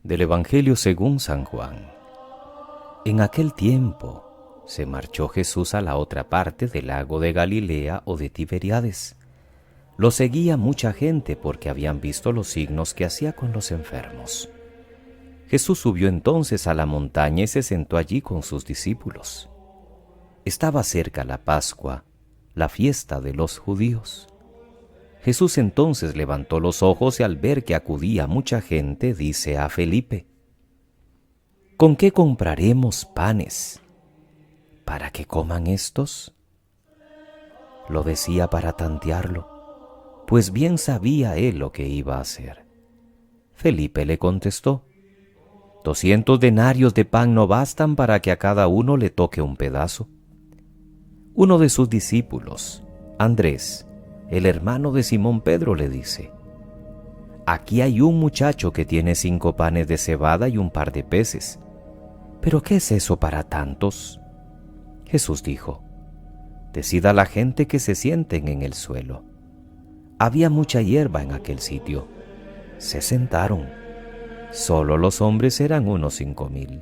Del Evangelio según San Juan. En aquel tiempo se marchó Jesús a la otra parte del lago de Galilea o de Tiberíades. Lo seguía mucha gente porque habían visto los signos que hacía con los enfermos. Jesús subió entonces a la montaña y se sentó allí con sus discípulos. Estaba cerca la Pascua, la fiesta de los judíos. Jesús entonces levantó los ojos y al ver que acudía mucha gente, dice a Felipe: ¿Con qué compraremos panes para que coman estos? Lo decía para tantearlo, pues bien sabía él lo que iba a hacer. Felipe le contestó: 200 denarios de pan no bastan para que a cada uno le toque un pedazo. Uno de sus discípulos, Andrés, el hermano de Simón Pedro, le dice: Aquí hay un muchacho que tiene 5 panes de cebada y un par de peces. ¿Pero qué es eso para tantos? Jesús dijo: Decid a la gente que se sienten en el suelo. Había mucha hierba en aquel sitio. Se sentaron. Solo los hombres eran unos 5,000.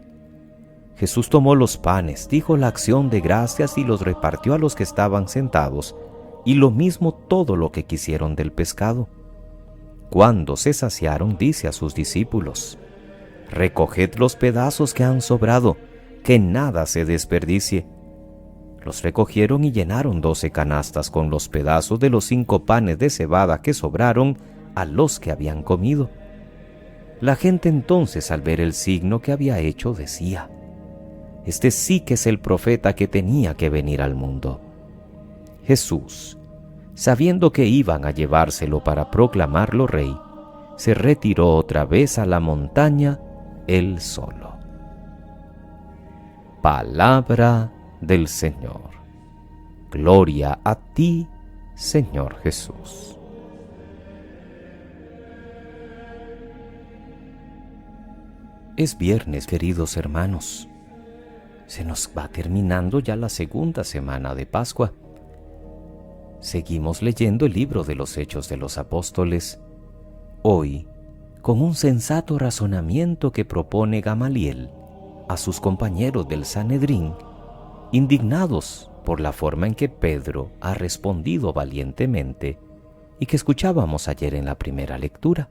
Jesús tomó los panes, dijo la acción de gracias y los repartió a los que estaban sentados, y lo mismo todo lo que quisieron del pescado. Cuando se saciaron, dice a sus discípulos: Recoged los pedazos que han sobrado, que nada se desperdicie. Los recogieron y llenaron 12 canastas con los pedazos de los 5 panes de cebada que sobraron a los que habían comido. La gente entonces, al ver el signo que había hecho, decía: Este sí que es el profeta que tenía que venir al mundo. Jesús, sabiendo que iban a llevárselo para proclamarlo rey, se retiró otra vez a la montaña él solo. Palabra del Señor. Gloria a ti, Señor Jesús. Es viernes, queridos hermanos. Se nos va terminando ya la segunda semana de Pascua. Seguimos leyendo el libro de los Hechos de los Apóstoles, hoy con un sensato razonamiento que propone Gamaliel a sus compañeros del Sanedrín, indignados por la forma en que Pedro ha respondido valientemente y que escuchábamos ayer en la primera lectura.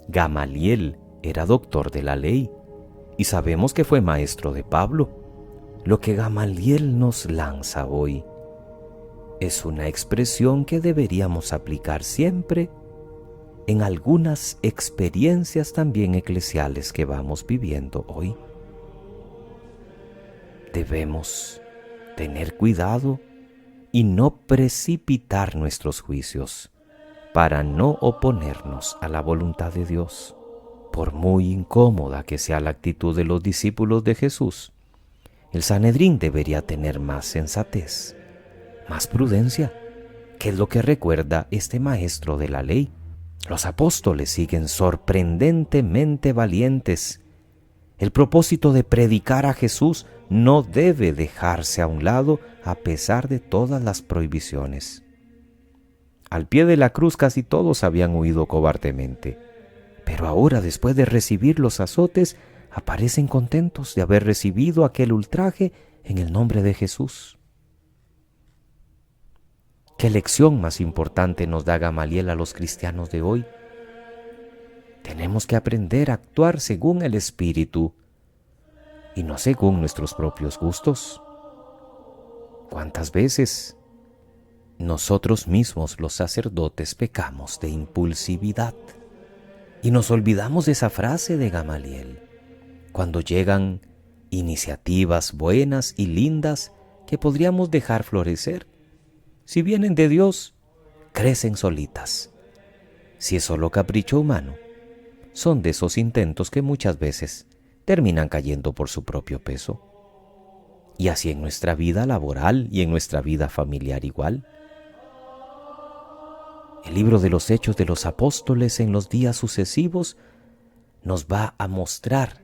Gamaliel era doctor de la ley y sabemos que fue maestro de Pablo. Lo que Gamaliel nos lanza hoy es una expresión que deberíamos aplicar siempre en algunas experiencias también eclesiales que vamos viviendo hoy. Debemos tener cuidado y no precipitar nuestros juicios para no oponernos a la voluntad de Dios. Por muy incómoda que sea la actitud de los discípulos de Jesús, el Sanedrín debería tener más sensatez, más prudencia, que es lo que recuerda este maestro de la ley. Los apóstoles siguen sorprendentemente valientes. El propósito de predicar a Jesús no debe dejarse a un lado a pesar de todas las prohibiciones. Al pie de la cruz casi todos habían huido cobardemente, pero ahora, después de recibir los azotes, aparecen contentos de haber recibido aquel ultraje en el nombre de Jesús. ¿Qué lección más importante nos da Gamaliel a los cristianos de hoy? Tenemos que aprender a actuar según el Espíritu y no según nuestros propios gustos. ¿Cuántas veces nosotros mismos, los sacerdotes, pecamos de impulsividad? Y nos olvidamos de esa frase de Gamaliel, cuando llegan iniciativas buenas y lindas que podríamos dejar florecer. Si vienen de Dios, crecen solitas. Si es solo capricho humano, son de esos intentos que muchas veces terminan cayendo por su propio peso. Y así en nuestra vida laboral y en nuestra vida familiar igual. El libro de los Hechos de los Apóstoles en los días sucesivos nos va a mostrar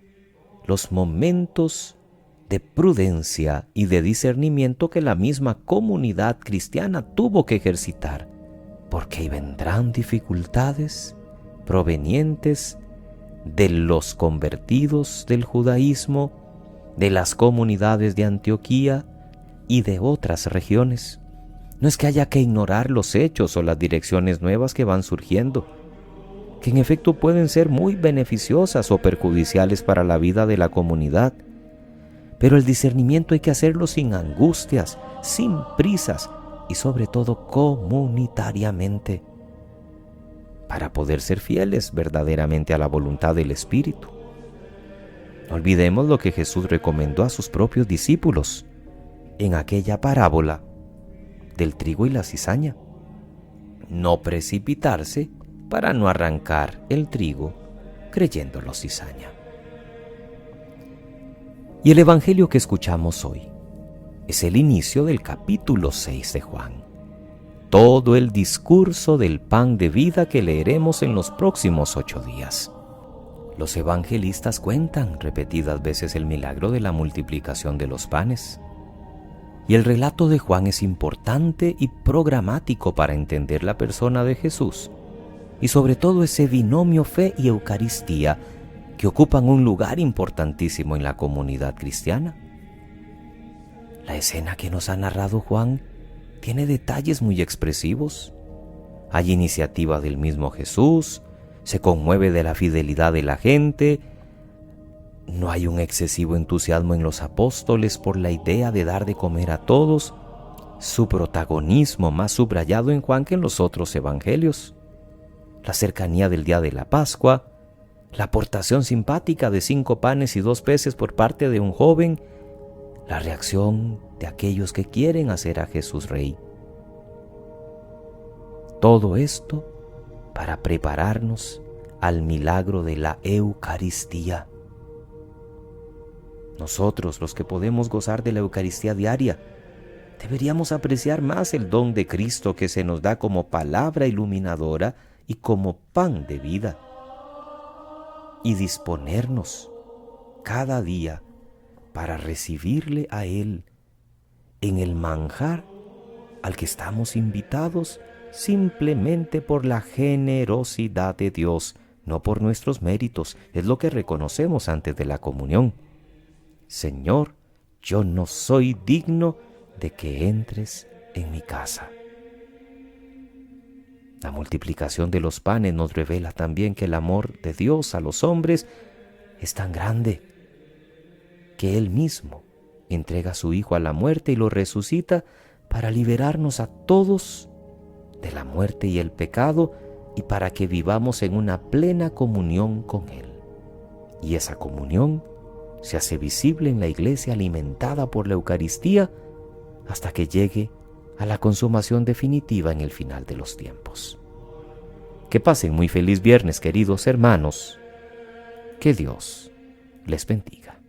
los momentos de prudencia y de discernimiento que la misma comunidad cristiana tuvo que ejercitar, porque vendrán dificultades provenientes de los convertidos del judaísmo, de las comunidades de Antioquía y de otras regiones. No es que haya que ignorar los hechos o las direcciones nuevas que van surgiendo, que en efecto pueden ser muy beneficiosas o perjudiciales para la vida de la comunidad, pero el discernimiento hay que hacerlo sin angustias, sin prisas y sobre todo comunitariamente, para poder ser fieles verdaderamente a la voluntad del Espíritu. No olvidemos lo que Jesús recomendó a sus propios discípulos en aquella parábola del trigo y la cizaña: no precipitarse para no arrancar el trigo creyéndolo cizaña. Y el evangelio que escuchamos hoy es el inicio del capítulo 6 de Juan, todo el discurso del pan de vida que leeremos en los próximos 8 días. Los evangelistas cuentan repetidas veces el milagro de la multiplicación de los panes. Y el relato de Juan es importante y programático para entender la persona de Jesús, y sobre todo ese binomio fe y Eucaristía que ocupan un lugar importantísimo en la comunidad cristiana. La escena que nos ha narrado Juan tiene detalles muy expresivos. Hay iniciativa del mismo Jesús, se conmueve de la fidelidad de la gente. No hay un excesivo entusiasmo en los apóstoles por la idea de dar de comer a todos. Su protagonismo más subrayado en Juan que en los otros evangelios. La cercanía del día de la Pascua, la aportación simpática de 5 panes y 2 peces por parte de un joven, la reacción de aquellos que quieren hacer a Jesús rey. Todo esto para prepararnos al milagro de la Eucaristía. Nosotros, los que podemos gozar de la Eucaristía diaria, deberíamos apreciar más el don de Cristo que se nos da como palabra iluminadora y como pan de vida, y disponernos cada día para recibirle a Él en el manjar al que estamos invitados simplemente por la generosidad de Dios, no por nuestros méritos. Es lo que reconocemos antes de la comunión. Señor, yo no soy digno de que entres en mi casa. La multiplicación de los panes nos revela también que el amor de Dios a los hombres es tan grande que Él mismo entrega a su Hijo a la muerte y lo resucita para liberarnos a todos de la muerte y el pecado y para que vivamos en una plena comunión con Él. Y esa comunión se hace visible en la iglesia alimentada por la Eucaristía hasta que llegue a la consumación definitiva en el final de los tiempos. Que pasen muy feliz viernes, queridos hermanos. Que Dios les bendiga.